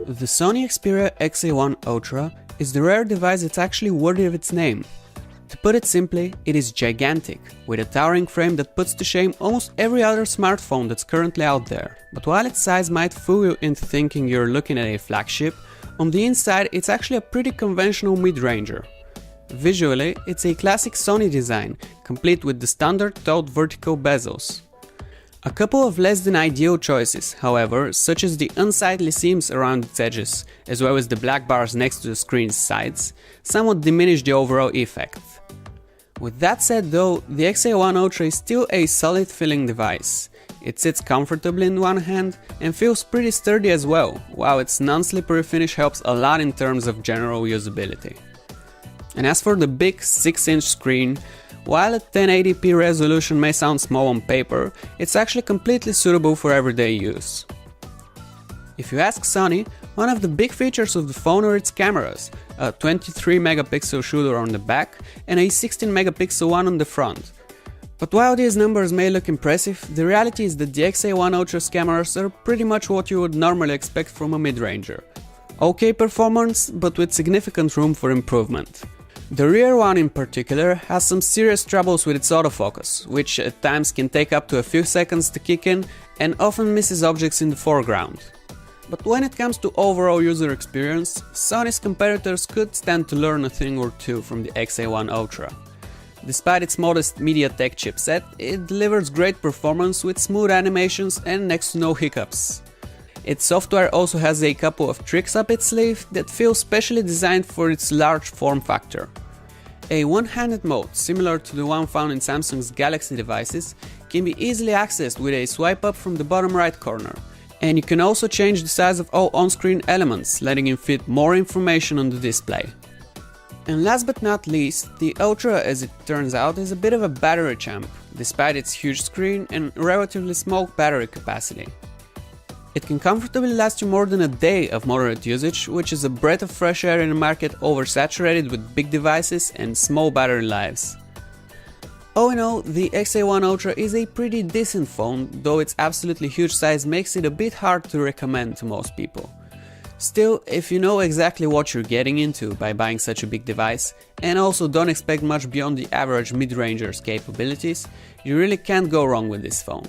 The Sony Xperia XA1 Ultra is the rare device that's actually worthy of its name. To put it simply, it is gigantic, with a towering frame that puts to shame almost every other smartphone that's currently out there. But while its size might fool you into thinking you're looking at a flagship, on the inside it's actually a pretty conventional mid-ranger. Visually, it's a classic Sony design, complete with the standard taut vertical bezels. A couple of less than ideal choices, however, such as the unsightly seams around its edges, as well as the black bars next to the screen's sides, somewhat diminish the overall effect. With that said though, the XA1 Ultra is still a solid feeling device. It sits comfortably in one hand and feels pretty sturdy as well, while its non-slippery finish helps a lot in terms of general usability. And as for the big 6-inch screen, while a 1080p resolution may sound small on paper, it's actually completely suitable for everyday use. If you ask Sony, one of the big features of the phone are its cameras, a 23 megapixel shooter on the back and a 16 megapixel one on the front. But while these numbers may look impressive, the reality is that the XA1 Ultra's cameras are pretty much what you would normally expect from a mid-ranger. Okay performance, but with significant room for improvement. The rear one in particular has some serious troubles with its autofocus, which at times can take up to a few seconds to kick in and often misses objects in the foreground. But when it comes to overall user experience, Sony's competitors could stand to learn a thing or two from the XA1 Ultra. Despite its modest MediaTek chipset, it delivers great performance with smooth animations and next to no hiccups. Its software also has a couple of tricks up its sleeve that feel specially designed for its large form factor. A one-handed mode, similar to the one found in Samsung's Galaxy devices, can be easily accessed with a swipe up from the bottom right corner. And you can also change the size of all on-screen elements, letting you fit more information on the display. And last but not least, the Ultra, as it turns out, is a bit of a battery champ, despite its huge screen and relatively small battery capacity. It can comfortably last you more than a day of moderate usage, which is a breath of fresh air in a market oversaturated with big devices and small battery lives. All in all, the XA1 Ultra is a pretty decent phone, though its absolutely huge size makes it a bit hard to recommend to most people. Still, if you know exactly what you're getting into by buying such a big device, and also don't expect much beyond the average mid-ranger's capabilities, you really can't go wrong with this phone.